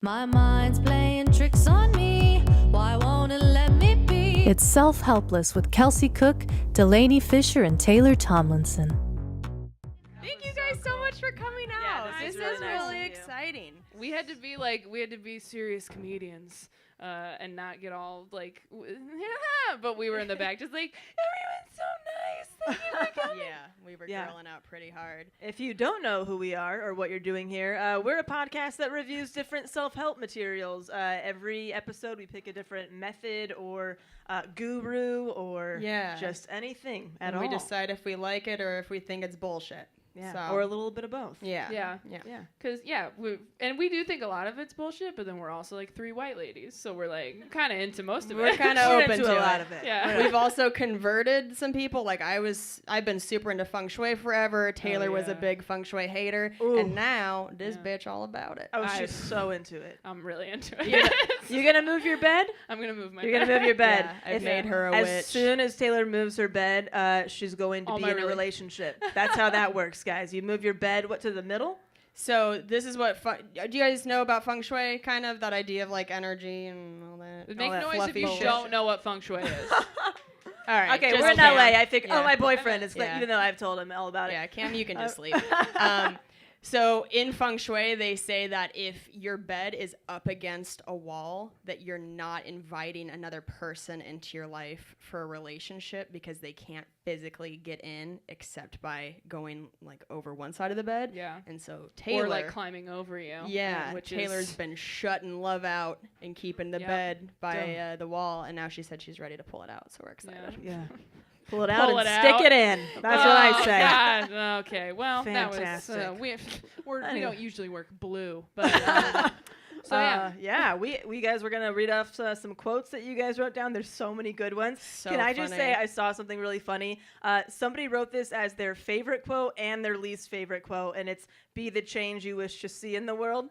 My mind's playing tricks on me. Why won't it let me be? It's Self-Helpless with Kelsey Cook, Delaney Fisher, and Taylor Tomlinson. Thank you guys so much for coming out. this This is is really nice really of you. exciting. We had to be serious comedians and not get all but we were in the back just like, everyone's so nice. Thank you for coming. Yeah, we were grilling out pretty hard. If you don't know who we are or what you're doing here, we're a podcast that reviews different self-help materials. Every episode we pick a different method or guru or just anything at all. We decide if we like it or if we think it's bullshit. Yeah, or a little bit of both. Yeah. Because, we do think a lot of it's bullshit, but then we're also like three white ladies, so we're like kind of into most of it. We're kind of open to to a lot of it. Yeah. We've also converted some people. Like I've been super into feng shui forever. Taylor was a big feng shui hater. Ooh. And now this bitch all about it. Oh, she's so into it. I'm really into it. You gonna move your bed? I'm going to move my You're going to move your bed. Yeah, I've made her a as witch. As soon as Taylor moves her bed, she's going to be in a relationship. That's how that works, guys. You move your bed, to the middle? So this is what do you guys know about feng shui? Kind of that idea of like energy and all that. Make that noise if you don't know what feng shui is. All right. Okay, just we're in Cam. LA. I think. Yeah. Oh, my boyfriend is. Yeah. Even though I've told him all about it. Yeah, Cam, you can just sleep. So in feng shui, they say that if your bed is up against a wall, that you're not inviting another person into your life for a relationship because they can't physically get in except by going like over one side of the bed. Yeah. And so Taylor, or like climbing over you. yeah, which Taylor's been shutting love out and keeping the bed by the wall, and now she said she's ready to pull it out. So we're excited. Yeah. Pull it out Pull and it stick out. it in. That's what I say. God. Okay. Well, Fantastic. that was we don't usually work blue, but we guys were gonna read off some quotes that you guys wrote down. There's so many good ones. So Can I just funny. say I saw something really funny? Somebody wrote this as their favorite quote and their least favorite quote, and it's "Be the change you wish to see in the world."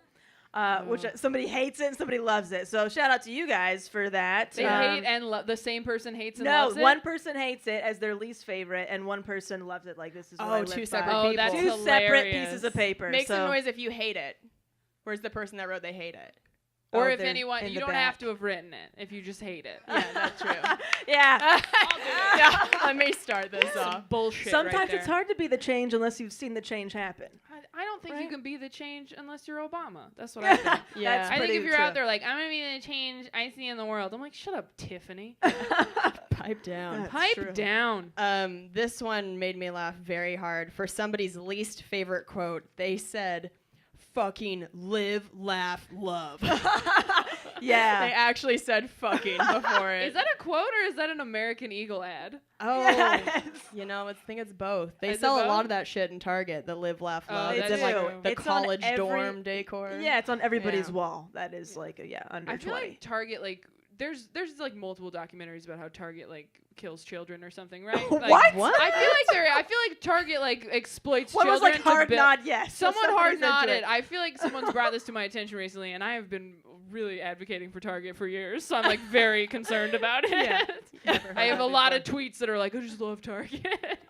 Which somebody hates it and somebody loves it. So shout out to you guys for that. They hate and the same person hates and loves it? No, one person hates it as their least favorite, and one person loves it like this is what I live two by. separate people. That's Two hilarious. separate pieces of paper. Make so some noise if you hate it. Where's the person that wrote they hate it? Or Oh, if they're anyone, in you the don't back. have to have written it if you just hate it. Yeah, that's true. Yeah. Yeah, let me start this Some off. bullshit. Sometimes right there. it's hard to be the change unless you've seen the change happen. I don't think you Right? can be the change unless you're Obama. That's what I think. Yeah. That's I think pretty if you're true. out there like, I'm going to be the change I see in the world, I'm like, shut up, Tiffany. Pipe down. That's Pipe true. down. This one made me laugh very hard. For somebody's least favorite quote, they said, "Fucking live, laugh, love." Yeah. They actually said "fucking" before it. Is that a quote or is that an American Eagle ad? Oh, Yes. you know, I think it's both. They Is it sell a both? lot of that shit in Target. The live, laugh, Oh, love. they It's in like do. the It's on college every- dorm decor. Yeah, it's on everybody's Yeah. wall. That is like under I feel 20. like Target, like, there's like multiple documentaries about how Target like kills children or something, right? Like, What? I feel like Target like exploits One was children. like hard to nod, yes. So Someone hard somebody's into nodded. it. I feel like someone's brought this to my attention recently, and I have been really advocating for Target for years, so I'm like very concerned about it. Yeah. Never I heard have that a lot before. of tweets that are like, I just love Target.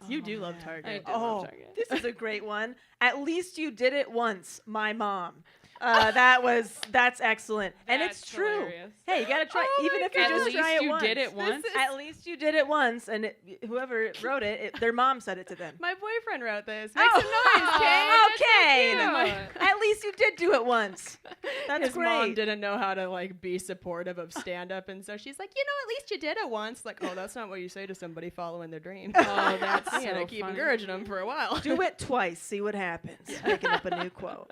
You do love I Target. do love Oh, Target. this is a great one. At least you did it once, my mom. That's excellent, and That's it's true. hilarious. Hey, you gotta try, Oh even my if you At just least try it you once. did it once. At least you did it once, and whoever wrote it, their mom said it to them. My boyfriend wrote this. Make some noise, Aw, Kate. Okay, that's so cute. at least you did do it once. That's His great. mom didn't know how to like be supportive of stand up, and so she's like, at least you did it once. Like, oh, that's not what you say to somebody following their dream. Oh, that's You gotta so keep funny. encouraging them for a while. Do it twice, see what happens. Making up a new quote.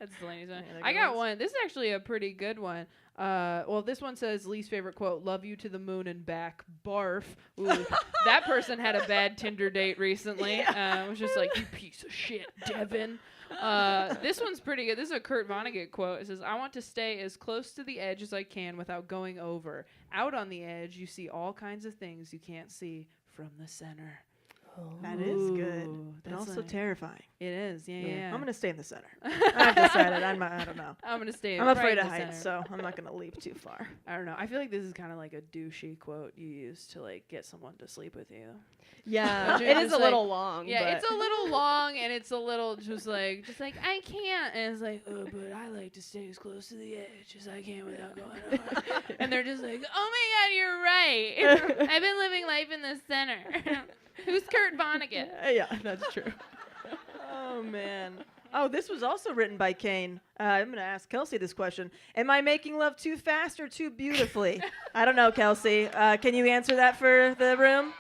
That's Delaney's one. Yeah, I good got ones. one. This is actually a pretty good one. Well, this one says least favorite quote: "Love you to the moon and back." Barf. Ooh, that person had a bad Tinder date recently. It was just like, "You piece of shit, Devin." This one's pretty good. This is a Kurt Vonnegut quote. It says, "I want to stay as close to the edge as I can without going over. Out on the edge, you see all kinds of things you can't see from the center." That is good. Ooh, But that's also like- terrifying. It is, yeah. I'm going to stay in the center. I've decided. I don't know. I'm gonna stay. I'm right afraid in of the heights, center. so I'm not going to leap too far. I don't know. I feel like this is kind of like a douchey quote you use to like get someone to sleep with you. Yeah, Don't you it is just, a like- little long. Yeah, but it's a little long and it's a little just like I can't. And it's like, oh, but I like to stay as close to the edge as I can without going over. And they're just like, oh my God, you're right. I've been living life in the center. Who's Kurt Vonnegut? Yeah, that's true. Oh, man. Oh, this was also written by Kane. I'm going to ask Kelsey this question. Am I making love too fast or too beautifully? I don't know, Kelsey. Can you answer that for the room?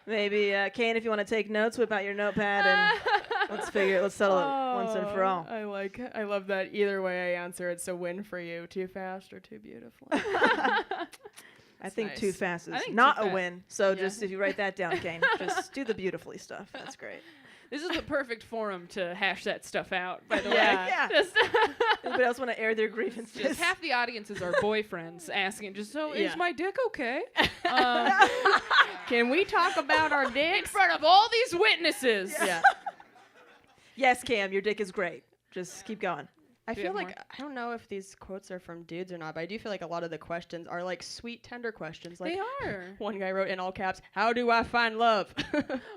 Maybe, Kane, if you want to take notes, whip out your notepad and let's settle it once and for all. I love that either way I answer, it's a win for you. Too fast or too beautiful. I think nice. too fast I is think not too a fast- win. So Yeah. just if you write that down, Kane, just do the beautifully stuff. That's great. This is the perfect forum to hash that stuff out, by the Yeah. way. Yeah. Just, Anybody else want to air their grievances? just half the audience is our boyfriends asking, just so, Yeah. is my dick okay? Can we talk about our In dicks? front of all these witnesses. Yeah. Yes, Cam, your dick is great. Just keep going. I Do you feel have like I don't know if these quotes are from dudes or not, but I do feel like a lot of the questions are like sweet, tender questions. Like They are. one guy wrote in all caps, "How do I find love?"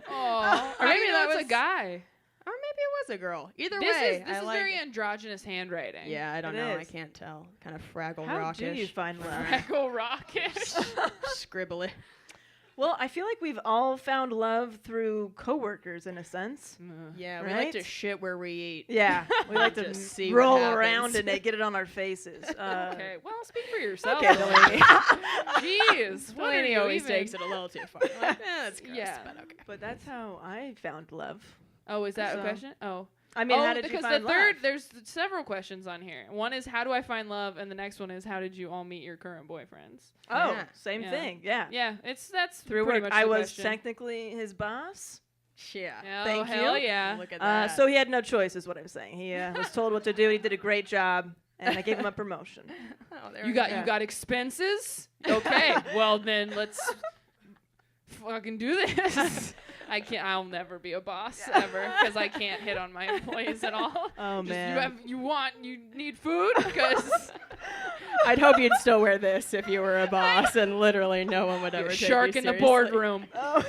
Oh, Or maybe that was a was- guy. Or maybe it was a girl. Either This way, is I like very androgynous handwriting. Yeah, I don't It know. I is. can't tell. Kind of Fraggle How Rockish. do you find love? Fraggle Rockish. Scribbly. Well, I feel like we've all found love through coworkers in a sense. Yeah, we like to Right? shit where we eat. Yeah, we like to Just see what roll happens. around in it, get it on our faces. Okay, well, speak for yourself. Okay, Delaney. Jeez, what are Delaney you always even- takes it a little too far. Like, that's gross, Yeah. but okay. But that's how I found love. Oh, is that So- a question? Oh. I mean, oh, how did you because find the third, love? there's several questions on here. One is, how do I find love? And the next one is, how did you all meet your current boyfriends? Oh, Yeah. same Yeah. thing. Yeah. Yeah, that's Through pretty work. much I the was question. technically his boss. Yeah. Oh, Thank hell you. yeah. Look at that. So he had no choice, is what I'm saying. He was told what to do. He did a great job, and I gave him a promotion. Oh, there You we got go. you got expenses? Okay. Well then let's fucking do this. I'll never be a boss ever because I can't hit on my employees at all. Oh, Just, man. you need food because I'd hope you'd still wear this if you were a boss, and literally no one would ever take shark you in the seriously. boardroom. Oh.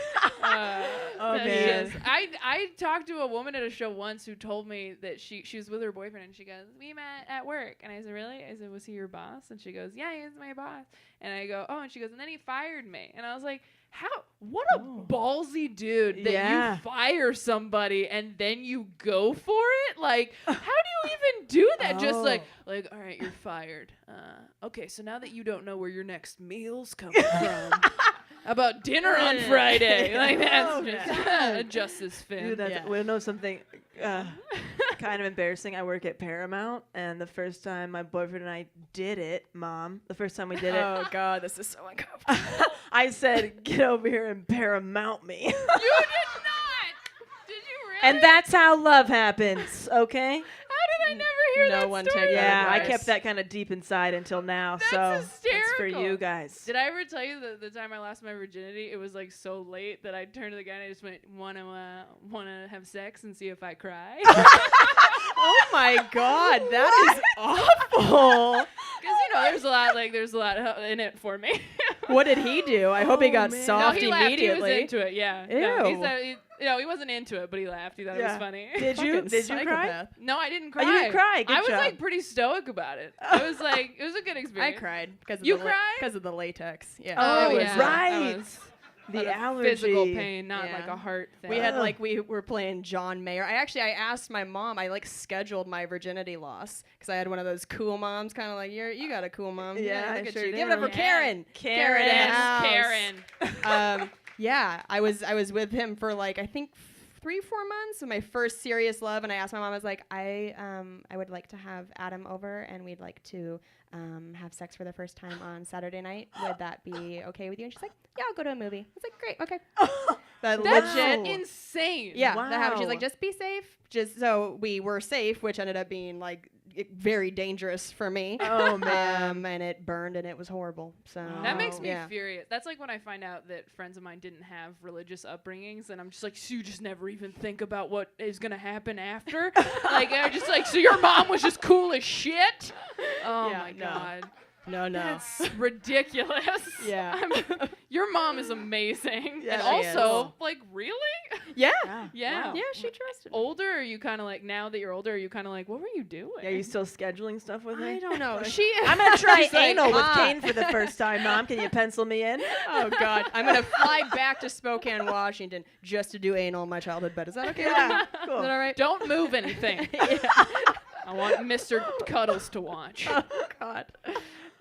Oh, That man. is- I talked to a woman at a show once who told me that she was with her boyfriend and she goes, we met at work. And I said, really? I said, was he your boss? And she goes, yeah, he was my boss. And I go, oh, and she goes, and then he fired me. And I was like, what a ballsy dude that Yeah. you fire somebody and then you go for it? Like, how do you even do that? Just like, all right, you're fired. Okay, so now that you don't know where your next meal's coming from, how about dinner on Friday? Like, that's Oh, just Justice Finn. Dude, that's, Yeah. we know something kind of embarrassing. I work at Paramount, and the first time my boyfriend and I did it, Mom, the first time we did it, Oh God, this is so uncomfortable. I said, get over here and Paramount me. You did not! Did you really? And that's how love happens, okay? How did I never hear No that one story? take that Yeah, I advice. kept that kind of deep inside until now. That's so that's for hysterical. you guys. Did I ever tell you the time I lost my virginity? It was like so late that I turned to the guy and I just went, wanna have sex and see if I cry? Oh my God, that is awful. Because there's a lot in it for me. What did he do? I hope he got man. soft no, he laughed. immediately. He was into it. Yeah. No, Ew. he wasn't into it, but he laughed. He thought it Yeah. was funny. Did you Fucking cry? psychopath. No, I didn't cry. Oh, you didn't cry. Good I was job. like pretty stoic about it. I was like, it was a good I experience. cried because of You the cried? because of the latex. Yeah. Oh, It was, yeah. right. That was The a allergy. physical pain, not Yeah. like a heart thing. We had Ugh. we were playing John Mayer. I asked my mom. I scheduled my virginity loss because I had one of those cool moms, kind of like you got a cool mom. Yeah, I look at sure you. Give it up do. for Karen. Karen. in the Yes, house. Karen. Yeah, I was with him for I think 3-4 months. So my first serious love, and I asked my mom. I was like, I would like to have Adam over, and we'd like to have sex for the first time on Saturday night. Would that be okay with you? And she's like, yeah, I'll go to a movie. I was like, great, okay. That That's legit. insane. Yeah, that happened. She's Wow. like, just be safe. Just so we were safe, which ended up being very dangerous for me. Oh, man. And it burned and it was horrible. So That makes me yeah. furious. That's like when I find out that friends of mine didn't have religious upbringings, and I'm just like, so you just never even think about what is gonna happen after? Like, I just like, so your mom was just cool as shit? Oh Yeah, my no. god. No. That's ridiculous. Yeah. Your mom is amazing. Yeah, and she also, is. like, really? Yeah. Yeah. Yeah, she trusted me. Older, or are you kind of like, now that you're older, are you kind of like, what were you doing? Yeah, you still scheduling stuff with her? I don't know. I'm gonna try She's like, anal with "Ah." Kane for the first time, Mom. Can you pencil me in? Oh God, I'm gonna fly back to Spokane, Washington, just to do anal in my childhood bed. Is that okay? Yeah, Is cool. that all right? Don't move anything. I want Mr. Cuddles to watch. Oh God.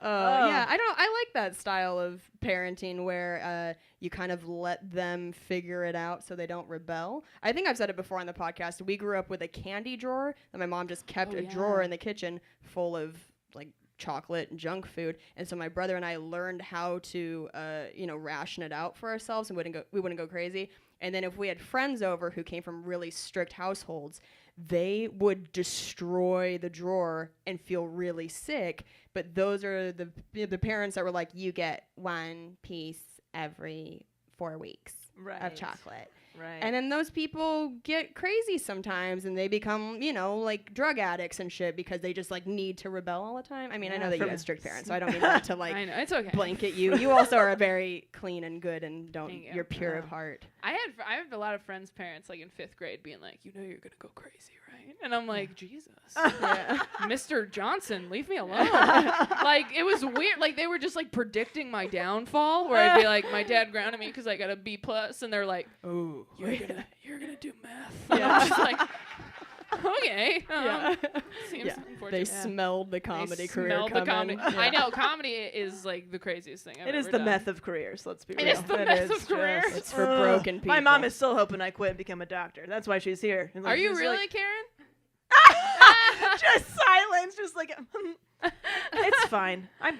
Yeah, I like that style of parenting where you kind of let them figure it out so they don't rebel. I think I've said it before on the podcast. We grew up with a candy drawer that my mom just kept a drawer in the kitchen full of like chocolate and junk food, and so my brother and I learned how to ration it out for ourselves and we wouldn't go crazy. And then if we had friends over who came from really strict households, they would destroy the drawer and feel really sick. But those are the parents that were like, you get one piece every 4 weeks of chocolate. Right. And then those people get crazy sometimes and they become, like drug addicts and shit because they just like need to rebel all the time. I mean, I know that you had strict parents, so I don't mean that to like I know, it's okay. blanket you. You also are very clean and good and Thank you. you're pure of heart. I have a lot of friends' parents, like in 5th grade, being like, you're gonna go crazy, right? And I'm like, Jesus, Yeah. Mr. Johnson, leave me alone. Like, it was weird. Like, they were just like predicting my downfall, where I'd be like, my dad grounded me because I got a B+, and they're like, Oh, you're gonna do math. And I'm just like, okay. Yeah. Seems Yeah. unfortunate. They smelled the comedy They career smelled the coming. comedy. I know, comedy is like the craziest thing I've It is ever the done. meth of careers, let's be real. It is the meth of careers. It's for broken people. My mom is still hoping I quit and become a doctor. That's why she's here. And, like, Are you she's really, like- Karen? just silence, just like it's fine. I'm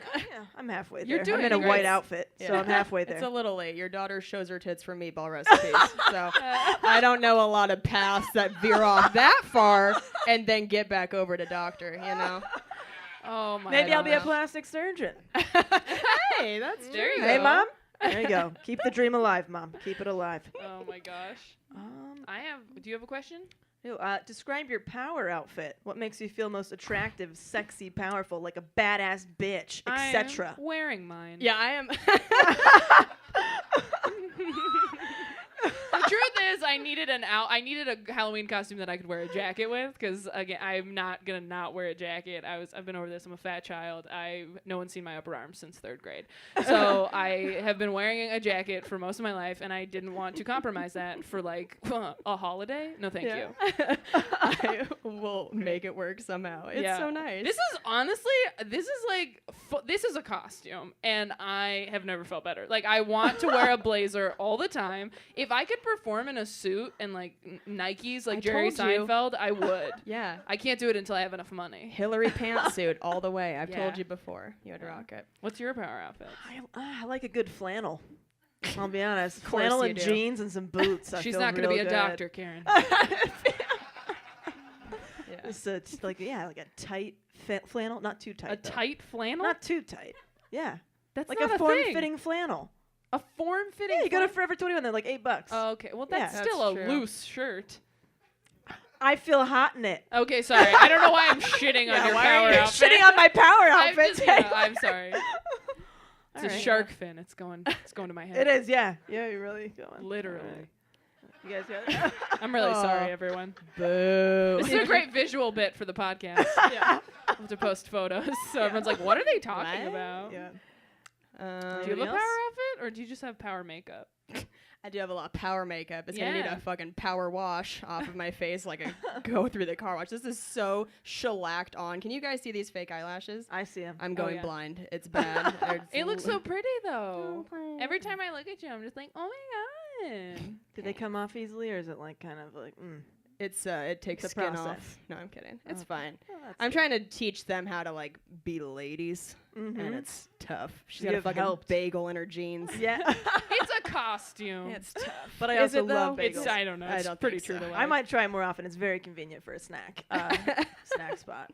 halfway there. You're doing I'm in a great. white outfit, so Yeah. I'm halfway there. It's a little late. Your daughter shows her tits for meatball recipes. So I don't know a lot of paths that veer off that far and then get back over to doctor, Oh my. Maybe I'll be a God. plastic surgeon. Hey, that's There you true. Hey, go. Mom. There you go. Keep the dream alive, Mom. Keep it alive. Oh my gosh. Do you have a question? Describe your power outfit. What makes you feel most attractive, sexy, powerful, like a badass bitch, etc. I'm wearing mine. Yeah, I am. The truth is, I needed a Halloween costume that I could wear a jacket with, because again, I'm not gonna not wear a jacket. I've been over this. I'm a fat child. No one's seen my upper arms since 3rd grade, so I have been wearing a jacket for most of my life, and I didn't want to compromise that for like a holiday. No, thank you. I will make it work somehow. It's so nice. This is honestly, this is a costume, and I have never felt better. Like, I want to wear a blazer all the time. If I could perform in a suit and like Nikes, like I Jerry told you. Seinfeld, I would. Yeah. I can't do it until I have enough money. Hillary pantsuit all the way. I've Yeah. told you before. You would rock it. What's your power outfit? I like a good flannel. I'll be honest. course Flannel you and do. jeans and some boots. She's I feel not going to real be a good. doctor, Karen. Yeah. It's like a tight flannel, not too tight. A though. tight flannel? Not too tight. Yeah. That's Like not a thing. form-fitting flannel. A form-fitting. Yeah, you go to flannel? Forever 21. They're like $8. Oh, okay. Well, Yeah. that's That's still a true. loose shirt. I feel hot in it. Okay, sorry. I don't know why I'm shitting on your why power are you outfit. shitting on my power I'm outfit? just- I'm sorry. It's All a right, shark fin. It's going to my head. It is, yeah. Yeah, you're really going. Literally. You guys got it? I'm really Aw. sorry, everyone. Boo. This is a great visual bit for the podcast. Yeah. I'll have to post photos. So everyone's like, what are they talking What? about? Yeah. Do you have a Anything power else? outfit, or do you just have power makeup? I do have a lot of power makeup. It's gonna need Yeah. a fucking power wash off of my face, like a go through the car wash. This is so shellacked on. Can you guys see these fake eyelashes? I see him. I'm going yeah. blind. It's bad. It looks so pretty, though. Oh, Every time I look at you, I'm just like, oh my god. Did they come off easily, or is it like kind of like, it takes It's a skin process. off. No, I'm kidding. It's Okay. fine. Oh, that's I'm trying to teach them how to like be ladies. and it's tough. She's You got a have fucking helped. bagel in her jeans. Yeah. It's a costume. It's tough. But I Is also it, though? love bagels. It's I don't know. I It's don't pretty think true so. to life. I might try more often. It's very convenient for a snack. Snack spot.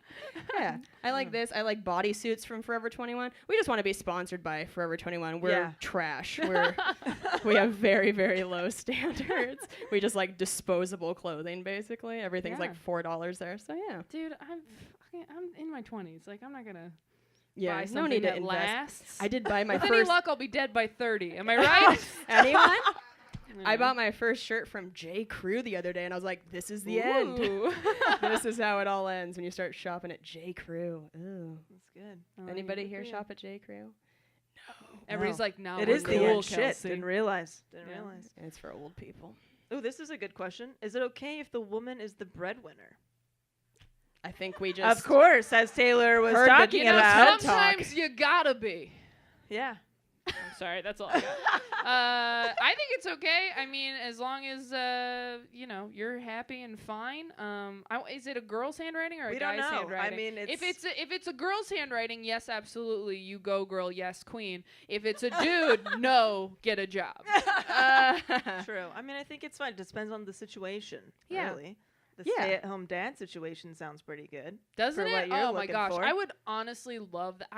Yeah, I like this. I like bodysuits from Forever 21. We just want to be sponsored by Forever 21. We're trash. We have very, very low standards. We just like disposable clothing, basically. Everything's like $4 there. So yeah. Dude, I'm in my 20s. Like, I'm not gonna Yeah, buy no something need to that invest. lasts. I did buy my With any first. luck, I'll be dead by 30. Am I right? Anyone? I Yeah. bought my first shirt from J. Crew the other day, and I was like, "This is the end. Ooh. This is how it all ends when you start shopping at J. Crew." Ooh. That's good. Oh, Anybody yeah, here yeah. shop at J. Crew? Everybody's No. like, no. It we're is the cool, end. Shit. Kelsey. Didn't realize. Yeah. It's for old people. Oh, this is a good question. Is it okay if the woman is the breadwinner? I think we just. Of course, as Taylor was Heard the- talking You know, about. sometimes you gotta be. Yeah. I'm sorry, that's all I got. I think it's okay. I mean, as long as you're happy and fine. Is it a girl's handwriting or We a don't guy's know. handwriting? I mean, if it's a girl's handwriting, yes, absolutely, you go girl, yes, queen. If it's a dude, no, get a job. True. I mean, I think it's fine. It depends on the situation. Yeah. Really. The Yeah. stay-at-home dad situation sounds pretty good. Doesn't For it? what you're Oh my looking gosh, for. I would honestly love that.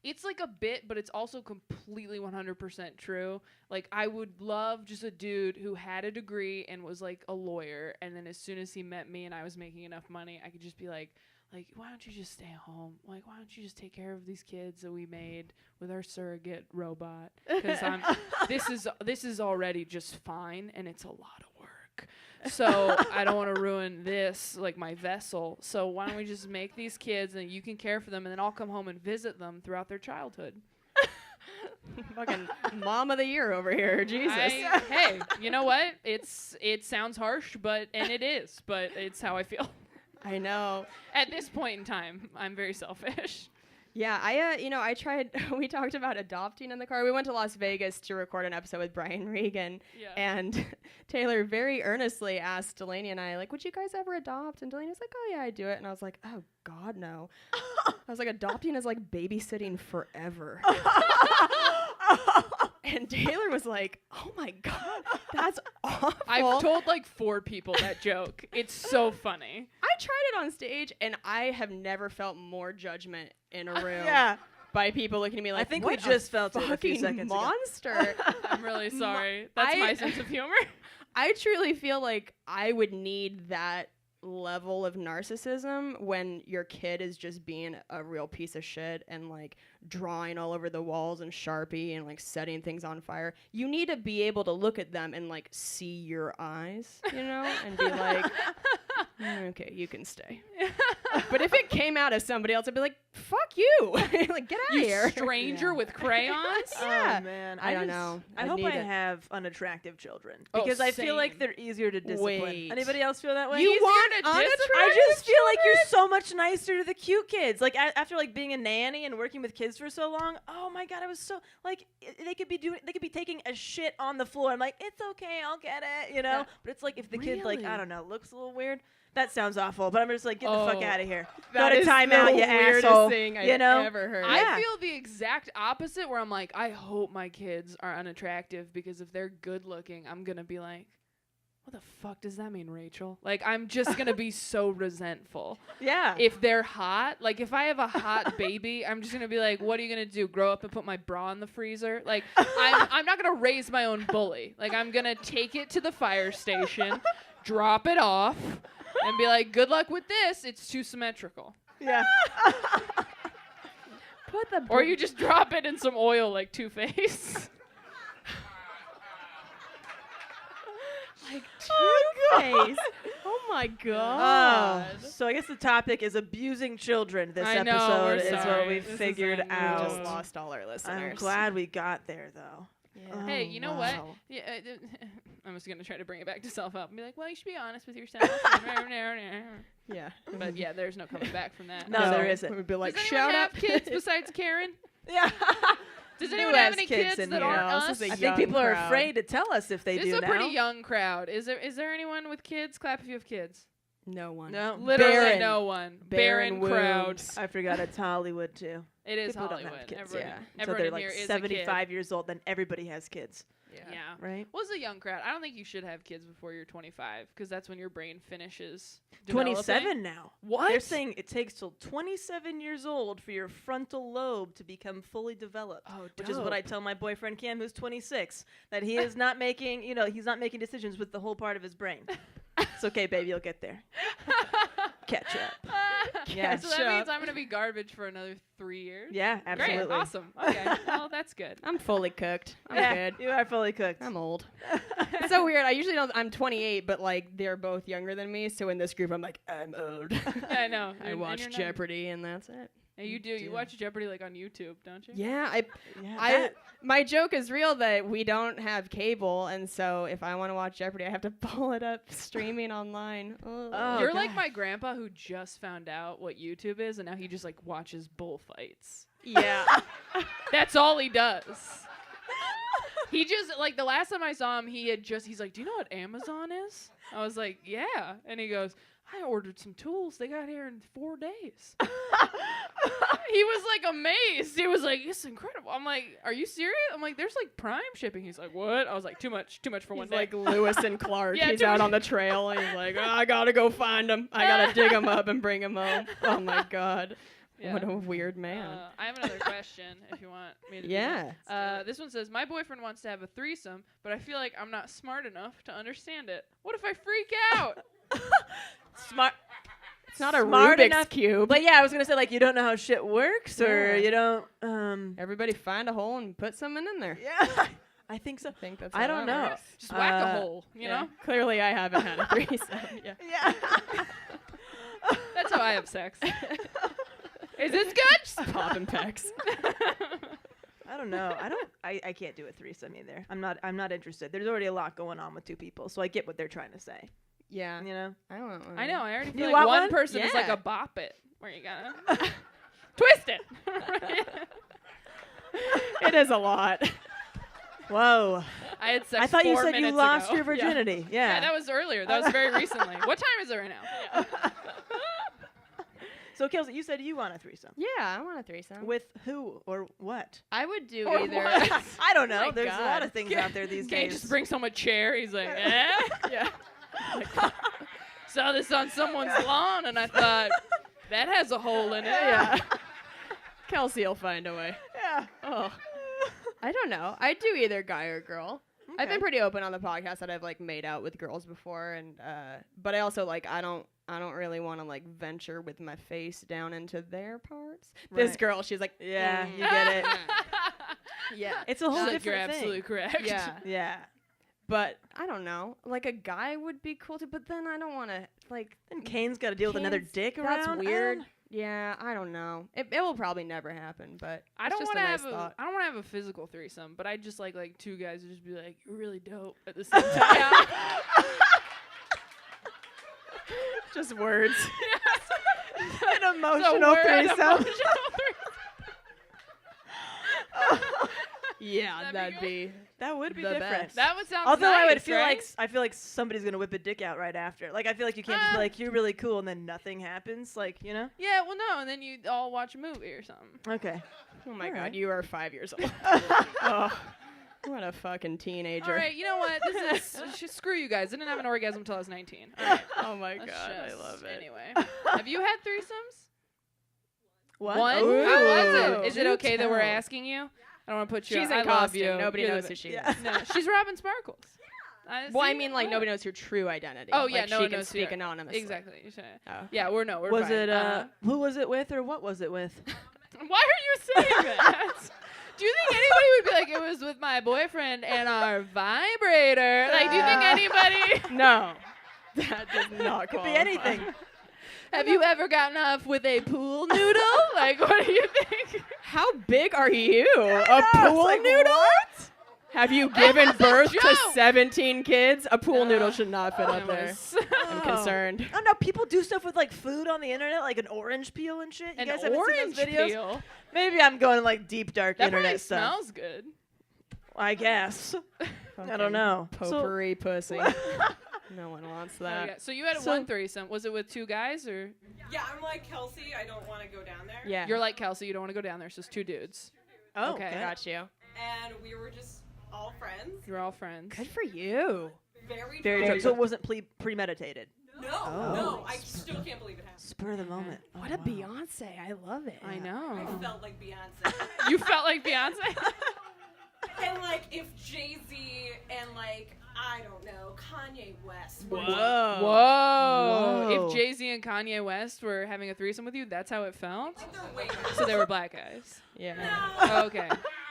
It's like a bit, but it's also completely 100% true. Like, I would love just a dude who had a degree and was like a lawyer, and then as soon as he met me and I was making enough money, I could just be like, why don't you just stay home? Like, why don't you just take care of these kids that we made with our surrogate robot? Because this is already just fine, and it's a lot of work. So I don't want to ruin this, like my vessel. So why don't we just make these kids and you can care for them, and then I'll come home and visit them throughout their childhood. Fucking mom of the year over here, Jesus. Hey, you know what? It sounds harsh, but it is. But it's how I feel. I know. At this point in time, I'm very selfish. Yeah, I tried. We talked about adopting in the car. We went to Las Vegas to record an episode with Brian Regan, and Taylor very earnestly asked Delaney and I, like, would you guys ever adopt? And Delaney was like, oh yeah, I'd do it. And I was like, oh God, no. I was like, adopting is like babysitting forever. And Taylor was like, oh my God, that's awful. I've told like 4 people that joke. It's so funny. I tried it on stage, and I have never felt more judgment in a room. Yeah. By people looking at me like, I think what we just a felt it a few fucking seconds ago. monster. I'm really sorry. That's my sense of humor. I truly feel like I would need that level of narcissism when your kid is just being a real piece of shit and like drawing all over the walls and Sharpie and like setting things on fire. You need to be able to look at them and like see your eyes, you know, and be like, okay, you can stay. But if it came out as somebody else, I'd be like, fuck you. Like, get out of here. Stranger with crayons? Yeah. Oh, man. I don't know. I I'd hope need I it. have unattractive children. Oh, Because I feel like same. they're easier to discipline. Wait. Anybody else feel that way? You Easier want to unattractive discipline? I just feel like you're so much nicer to the cute kids. Like after like being a nanny and working with kids for so long, oh my God, I was so like they could be taking a shit on the floor. I'm like, it's okay, I'll get it, you know. Yeah. But it's like if the kid like I Really? don't know looks a little weird. That sounds awful, but I'm just like, get the fuck Oh. out of here. That Go to is timeout, the you weirdest asshole. thing I've you know? ever heard. Yeah. I feel the exact opposite where I'm like, I hope my kids are unattractive because if they're good looking, I'm going to be like, what the fuck does that mean, Rachel? Like, I'm just going to be so resentful. Yeah. If they're hot, like if I have a hot baby, I'm just going to be like, what are you going to do? Grow up and put my bra in the freezer? Like, I'm not going to raise my own bully. Like, I'm going to take it to the fire station, drop it off, and be like, good luck with this. It's too symmetrical. yeah. Put the Or you just drop it in some oil like Two-Face. like Two-Face. Oh my God. Oh, so I guess the topic is abusing children. This I know, episode we're is what sorry. we This is figured on you. We out. just lost all our listeners. I'm glad we got there though. Yeah. Hey, Oh, you know what? wow. Yeah, I'm just gonna try to bring it back to self-help and be like, well, you should be honest with yourself. Yeah. But yeah, there's no coming back from that. No, there isn't. We'd be like, Does shout anyone out. have kids besides Karen? Yeah. Does Who anyone have has any kids kids in that here? aren't No, us? this is a I think young people are crowd. afraid to tell us if they This do is a now. pretty young crowd. Is there anyone with kids? Clap if you have kids. No one. No. Literally Barren. no one. Barren crowd. wombs. I forgot it's Hollywood too. It is People don't Hollywood. have kids. Everyone, Yeah. So everyone they're in like here is 75 years old, then everybody has kids, a kid. Yeah. right? Well, it's a young crowd. I don't think you should have kids before you're 25 because that's when your brain finishes developing. 27 now. What? They're saying it takes till 27 years old for your frontal lobe to become fully developed. Oh, Which is what I tell my boyfriend Cam, who's 26, that he is not making, he's not making decisions with the whole part of his brain. It's okay, baby, you'll get there. Catch up. Yeah, so that means I'm going to be garbage for another 3 years? Yeah, absolutely. Great. Awesome. Okay. Well, that's good. I'm fully cooked. I'm Yeah, good. you are fully cooked. I'm old. It's so weird. I usually don't. I'm 28, but like they're both younger than me. So in this group, I'm like, I'm old. I know. I watch Jeopardy, and that's it. And you do. You watch Jeopardy like on YouTube, don't you? Yeah, Yeah, my joke is real that we don't have cable, and so if I want to watch Jeopardy, I have to pull it up streaming online. Oh, You're like God. my grandpa who just found out what YouTube is, and now he just like watches bullfights. Yeah. That's all he does. He just like the last time I saw him, he's like, "Do you know what Amazon is?" I was like, "Yeah," and he goes, "I ordered some tools. They got here in 4 days." He was like amazed. He was like, "It's incredible." I'm like, "Are you serious?" I'm like, "There's like Prime shipping." He's like, "What?" I was like, "Too much for one He's day." like Lewis and Clark. Yeah, He's too out much. on the trail, and he's like, I gotta go find him. I gotta dig him up and bring him home. Oh my God. Yeah. What a weird man. I have another question if you want me to. do Yeah. that. This one says, my boyfriend wants to have a threesome, but I feel like I'm not smart enough to understand it. What if I freak out? Smart. It's not a Smart Rubik's enough- Cube. But yeah, I was gonna say like you don't know how shit works, or Yeah. you don't. Everybody find a hole and put something in there. Yeah, I think so. I think that's I how don't that know. works. Just whack a Uh, hole, you Yeah. know? Clearly, I haven't had a threesome. Yeah. Yeah. That's how I have sex. Is this good? Just popping pecs. I don't know. I can't do a threesome either. I'm not interested. There's already a lot going on with two people, so I get what they're trying to say. Yeah. You know. I don't know. I know. I already You feel like want one one? person is like Yeah. a bop it, where you gotta twist it. It is a lot. Whoa. I had sex I thought you 4 said you minutes lost ago. your virginity. Yeah, Yeah. that was earlier. That was very recently. What time is it right now? So Kelsey, you said you want a threesome. Yeah, I want a threesome. With who or what? I would do Or either. what? I don't know. My There's a God. lot of things out there these Kate days. just brings home a chair. He's like, eh? Yeah. Saw this on someone's lawn, and I thought, that has a hole in it. Yeah. Kelsey will find a way. Yeah. Oh. I don't know. I'd do either guy or girl. I've been pretty open on the podcast that I've like made out with girls before, and but I also like I don't really want to like venture with my face down into their parts. This Right. girl, she's like, Yeah, you get it. yeah, It's a whole Like, different you're thing. absolutely correct. yeah. Yeah. But I don't know. Like a guy would be cool too, but then I don't want to like. And Kane's got to deal with another Kane's- dick That's around. weird. Yeah, I don't know. It will probably never happen, but I it's don't just want to a nice have thought. I don't want to have a physical threesome, but I just like two guys who just be like, "You're really dope" at the same time. Just words. An emotional So we're an threesome. emotional Yeah, That'd be that'd be That would be The different. best. That would sound. Although I would nice, feel right? like I feel like somebody's gonna whip a dick out right after. Like I feel like you can't just be like you're really cool and then nothing happens. Like you know. Yeah, well, no, and then you all watch a movie or something. Okay. Oh my All God, right. you are 5 years old. Oh, what a fucking teenager. All right, you know what? This is screw you guys. I didn't have an orgasm until I was 19. All right, Oh my let's God, I just- love it. Anyway, have you had threesomes? What? One? Ooh. How was it? Is it Do okay that we're tell. asking you? I don't want to put you. She's I in love costume. you. Nobody You're knows the- who she Yeah. is. No, she's Robin Sparkles. Well, I See? mean, like Oh. nobody knows her true identity. Oh yeah, like, no she one can knows speak who- anonymously. Exactly. You should- Oh. Yeah, we're Was fine. it who was it with or what was it with? Why are you saying that? Do you think anybody would be like, it was with my boyfriend and our vibrator? Like, do you think anybody? No, that does not Could qualify. be anything. Have you ever gotten off with a pool noodle? Like, what do you think? How big are you? A know, it's pool like, noodle? what? Have you given was a birth to joke. 17 kids? A pool No. noodle should not fit up It there. was- I'm concerned. Oh no, people do stuff with like food on the internet, like an orange peel and shit. You An guys haven't orange seen those videos? peel. Maybe I'm going like deep dark That internet probably stuff. smells good. I guess. I don't know. So, Potpourri pussy. No one wants Oh, that. yeah. So you had one threesome. Was it with two guys or? Yeah, I'm like Kelsey. I don't want to go down there. Yeah. You're like Kelsey. You don't want to go down there. So it's two dudes. Oh, Okay. Got you. And we were just all friends. You're all friends. Good for you. Very Very drunk. so it wasn't premeditated. No, Oh. no, I still can't believe it happened. Spur of the moment. What a Beyonce. I love it. I I know. felt like Beyonce. You felt like Beyonce. And like if Jay-Z and like, I don't know, Kanye West. were- Whoa. Whoa. Whoa. If Jay-Z and Kanye West were having a threesome with you, that's how it felt? I think they're way better. So they were black guys. Yeah. No. Okay.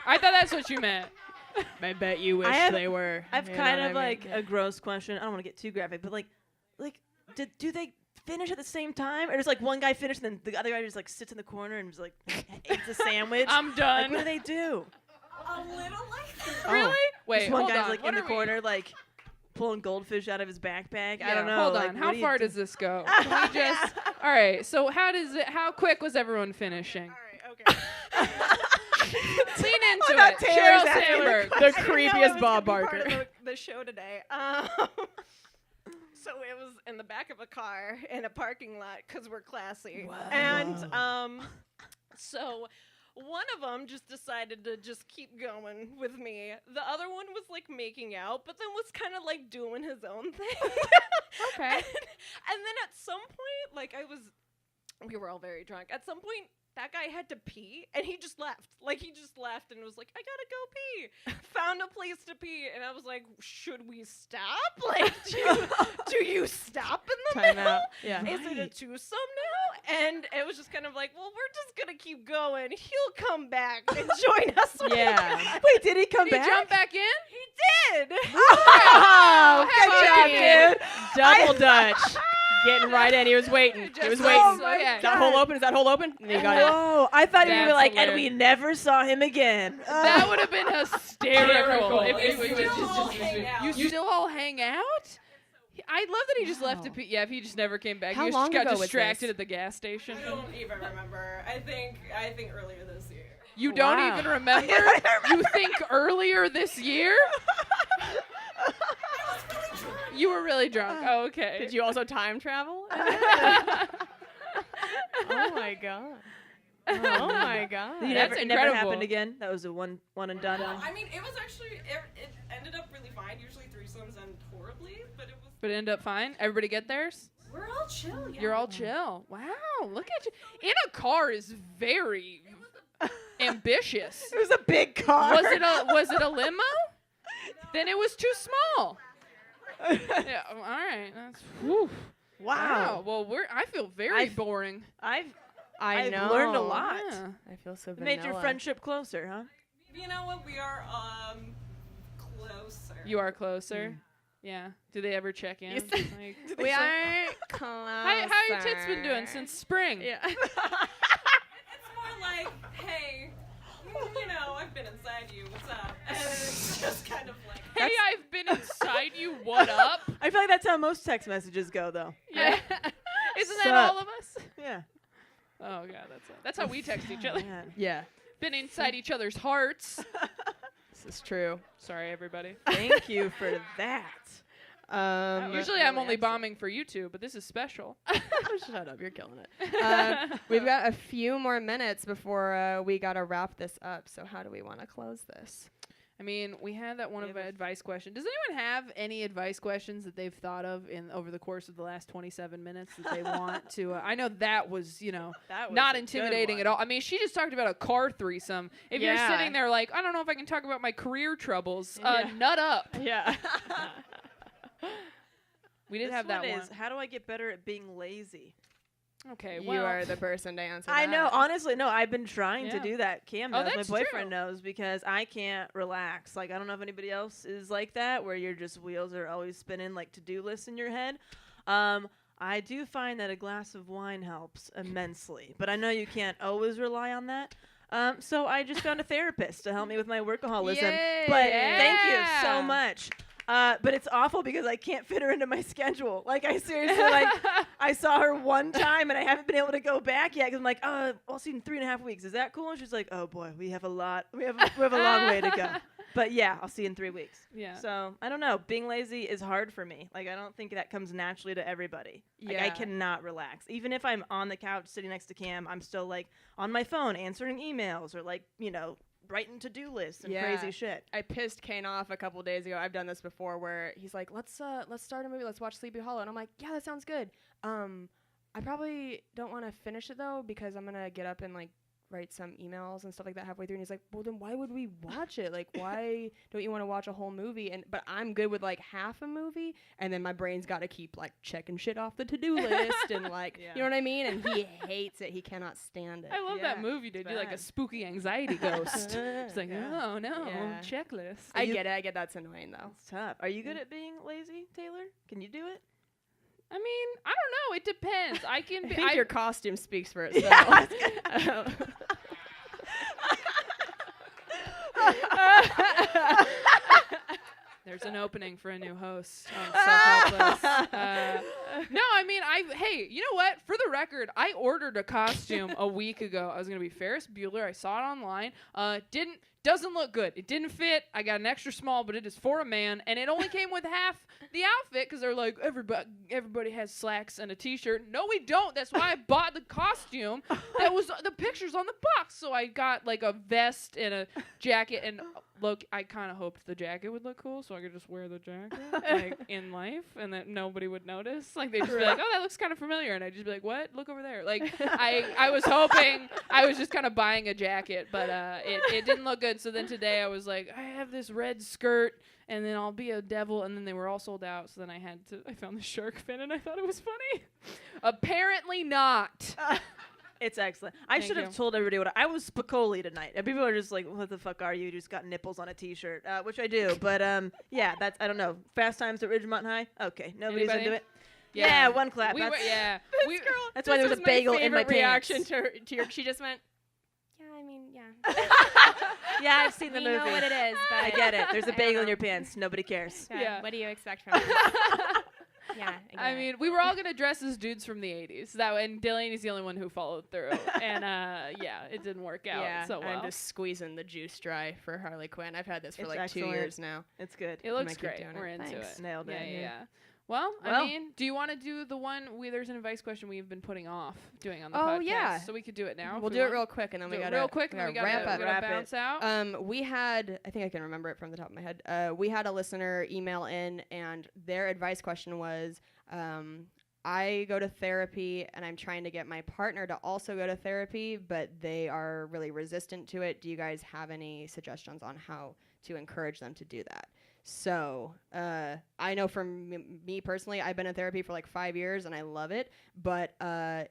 I thought that's what you meant. I bet you wish have- they were. I've You know kind what of I mean? like a gross question. I don't want to get too graphic, but like, do they finish at the same time, or does like one guy finish and then the other guy just like sits in the corner and just like eats a sandwich? I'm Like, done. what do they do? A little like that. Really? Wait, Just one hold guy's on. like What in the are we- corner, like pulling goldfish out of his backpack. I Yeah, don't know. Hold like, on. what How do you far do? does this go? Can we just? All right. So how quick was everyone finishing? All right, okay. Lean into thought it. Taylor's Cheryl asking the Sandberg. The I didn't know it creepiest was Bob gonna be part Barker. of the show today. So it was in the back of a car in a parking lot because we're classy. And so one of them just decided to just keep going with me. The other one was like making out, but then was kind of like doing his own thing. Okay. And then at some point, like we were all very drunk. At some point, that guy had to pee, and he just left. Like, he just left and was like, I gotta go pee. Found a place to pee, and I was like, should we stop? Like, do you stop in the Time middle? out. Yeah. Is it a twosome now? And it was just kind of like, well, we're just gonna keep going. He'll come back and join us. when he Yeah. comes back." Wait, did he come Did he back? jump back in? He did. Oh, good job, Fucking dude. Double Dutch. Getting right in. He was waiting. He was Just- waiting. Oh my Is that hole open? Is that hole open? And you got it. Whoa! I thought you were That's like, and hilarious. we never saw him again. That would have been hysterical. If If you we would still all hang out. You still all hang out? I love that he just left to pee. Yeah, if he just never came back. How He just long got ago was distracted this? at the gas station. I don't even remember. I think earlier this year. You don't Wow. even remember? You think earlier this year? You were really drunk. Oh, okay. Did you also time travel? Oh my god. Oh my god. You That's never, it never incredible. happened again. That was a one and done. No, I mean, it was actually, it ended up really fine. Usually threesomes end horribly, but it was, But it ended up fine? Everybody get theirs? we're all chill, yeah. You're all chill. Wow, look at you. In a car is very ambitious. It was a big car. Was it a limo? Then it was too small. Yeah, all right. That's, whew. Wow. Well, I feel very I've- boring. I I've know. learned a lot. Yeah. I feel so It made your vanilla. friendship closer, huh? You know what? We are, closer. You are closer. Yeah. Do they ever check in? You said- Like, We are closer. how your tits been doing since spring? Yeah. It's more like, hey, you know, I've been inside you. What's up? And it's just kind of like, Hey, I've been inside you. What up? I feel like that's how most text messages go, though. Yeah. Isn't that Sup? all of us? Yeah. Oh god, that's how we text each other. Man. Yeah. Been inside each other's hearts. This is true. Sorry, everybody. Thank you for that. Usually I'm only bombing for you two, but this is special. Shut up, you're killing it. We've got a few more minutes before we gotta wrap this up. So how do we want to close this? I mean, we had that one of an advice question. Does anyone have any advice questions that they've thought of over the course of the last 27 minutes that they want to? I know that was, That was not a good intimidating one. at all. I mean, she just talked about a car threesome. If you're Yeah. sitting there like, I don't know if I can talk about my career troubles, Yeah. nut up. Yeah. We did This have that one one. is, how do I get better at being lazy? Okay, You well, are the person to answer I that. know, honestly, no, I've been trying to Yeah. do that. Cam Oh, knows, my that's boyfriend true. knows, because I can't relax. Like, I don't know if anybody else is like that, where your just wheels are always spinning like to-do lists in your head. I do find that a glass of wine helps immensely, but I know you can't always rely on that. So I just found a therapist to help me with my workaholism. Yay. But thank you so Yeah. much. But it's awful because I can't fit her into my schedule. Like, I seriously, I saw her one time and I haven't been able to go back yet because I'm like, I'll see you in 3.5 weeks. Is that cool? And she's like, oh boy, we have a long way to go. But yeah, I'll see you in 3 weeks. Yeah. So I don't know. Being lazy is hard for me. Like, I don't think that comes naturally to everybody. Like, I Yeah. cannot relax. Even if I'm on the couch sitting next to Cam, I'm still like on my phone answering emails or like, writing to-do lists and crazy shit. I pissed Kane off a couple days ago. I've done this before where he's like, let's start a movie. Let's watch Sleepy Hollow. And I'm like, yeah, that sounds good. I probably don't want to finish it though because I'm going to get up and like write some emails and stuff like that halfway through. And he's like, well, then why would we watch it? Like, why don't you want to watch a whole movie? But I'm good with like half a movie. And then my brain's got to keep like checking shit off the to-do list and like, you know what I mean? And he hates it. He cannot stand it. I love that movie to do like a spooky anxiety ghost. It's like, oh no, Yeah. checklist. I get it. I get that's annoying though. It's tough. Are you good at being lazy, Taylor? Can you do it? I mean, I don't know. It depends. I can I be. think your costume speaks for itself. There's an opening for a new host on Self-Helpless. No, I mean, hey, you know what? For the record, I ordered a costume a week ago. I was going to be Ferris Bueller. I saw it online. Doesn't look good. It didn't fit. I got an extra small, but it is for a man, and it only came with half the outfit because they're like, everybody has slacks and a t-shirt. No, we don't. That's why I bought the costume. That was the pictures on the box. So I got like a vest and a jacket, and look, I kind of hoped the jacket would look cool, so I could just wear the jacket like in life, and that nobody would notice. Like they'd just be like, oh, that looks kind of familiar, and I'd just be like, what? Look over there. Like I was hoping I was just kind of buying a jacket, but it didn't look good. So then today I was like, I have this red skirt, and then I'll be a devil, and then they were all sold out. So then I found the shark fin, and I thought it was funny. Apparently not. It's excellent. I should have told everybody what I was Spicoli tonight. And people are just like, what the fuck are you? You just got nipples on a t-shirt, which I do. But yeah, that's, I don't know. Fast Times at Ridgemont High? Okay, nobody's Anybody? into it. Yeah, one clap. We were, yeah. This girl. That's why there was a bagel in my reaction pants. to your. She just went. Yeah, I mean, yeah. Yeah, I've seen the We movie. know what it is, but I get it. There's a I don't bagel in know. your pants. Nobody cares. Yeah. What do you expect from me? Yeah. I mean, we were all gonna dress as dudes from the 80s. And Delaney's the only one who followed through. And yeah, it didn't work out Yeah, so well. I'm just squeezing the juice dry for Harley Quinn. I've had this for It's like excellent. 2 years now. It's good. It looks keep great. doing We're it. into Thanks. it. Nailed it. Yeah. Well, I Well. mean, do you want to do the one? There's an advice question we've been putting off doing on the Oh, podcast. yeah. So we could do it now. if We'll we do it want. real quick, and then Do we it gotta real quick, and then we gotta wrap up. Wrap it. bounce out. We had, I think I can remember it from the top of my head. We had a listener email in, and their advice question was, I go to therapy, and I'm trying to get my partner to also go to therapy, but they are really resistant to it. Do you guys have any suggestions on how to encourage them to do that? So I know from me personally, I've been in therapy for like 5 years, and I love it. But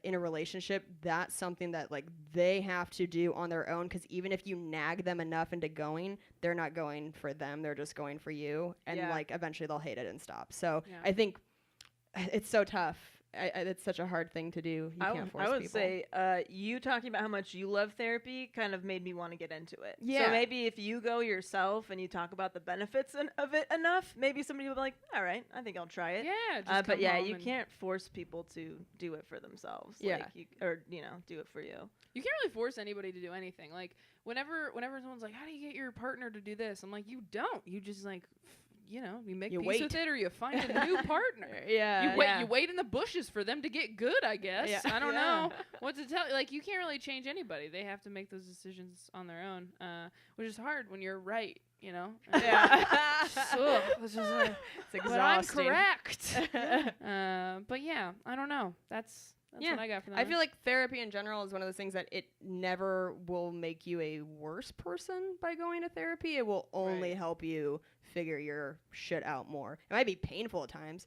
in a relationship, that's something that like they have to do on their own, because even if you nag them enough into going, they're not going for them. They're just going for you. And like eventually they'll hate it and stop. So I think it's so tough. It's such a hard thing to do. You can't force I would people. say you talking about how much you love therapy kind of made me want to get into it. Yeah. So maybe if you go yourself and you talk about the benefits of it enough, maybe somebody will be like, all right, I think I'll try it. Yeah. Just But come yeah, home you and- can't force people to do it for themselves. Yeah. Like or do it for you. You can't really force anybody to do anything. Like whenever someone's like, "How do you get your partner to do this?" I'm like, "You don't. You just like, you make You peace wait. with it, or you find a new partner. Yeah. You wait in the bushes for them to get good. I guess. Yeah. I don't know what to tell you. Like you can't really change anybody. They have to make those decisions on their own, which is hard when you're right. Yeah. It's just like, It's but I'm exhausting. correct. But yeah, I don't know. That's Yeah. what I got from that. I feel like therapy in general is one of those things that it never will make you a worse person by going to therapy. It will only help you figure your shit out more. It might be painful at times,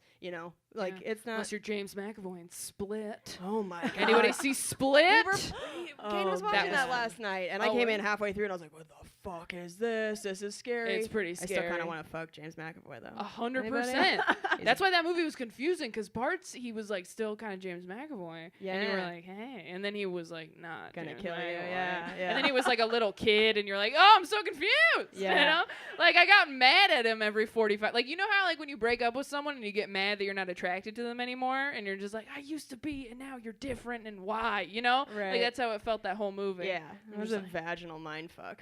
like it's not. unless you're James McAvoy and Split. Oh my god. Anybody see Split? Kane was Oh, watching was that fun. last night, and I Oh, came really? in halfway through, and I was like, "What the fuck is this? This is scary. It's pretty I scary. still kind of want to fuck James McAvoy though. 100%. That's why that movie was confusing, because parts he was like still kind of James McAvoy. Yeah. And you were like, hey. And then he was like, not Gonna James kill you. McAvoy. Yeah. And then he was like a little kid, and you're like, oh, I'm so confused. Yeah. You know? Like, I got mad at him every 45. Like, you know how, like, when you break up with someone and you get mad that you're not attracted to them anymore, and you're just like, I used to be, and now you're different, and why? You know? Right. Like, that's how it felt that whole movie. Yeah. It I'm was just a vaginal mind fuck.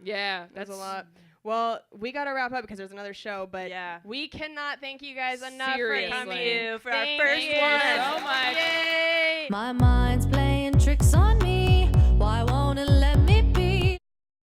Yeah. That's a lot. Well, we got to wrap up because there's another show, but we cannot thank you guys enough Seriously. for coming. Thank you for our Thank first you one. so much. Yay! My mind's playing tricks on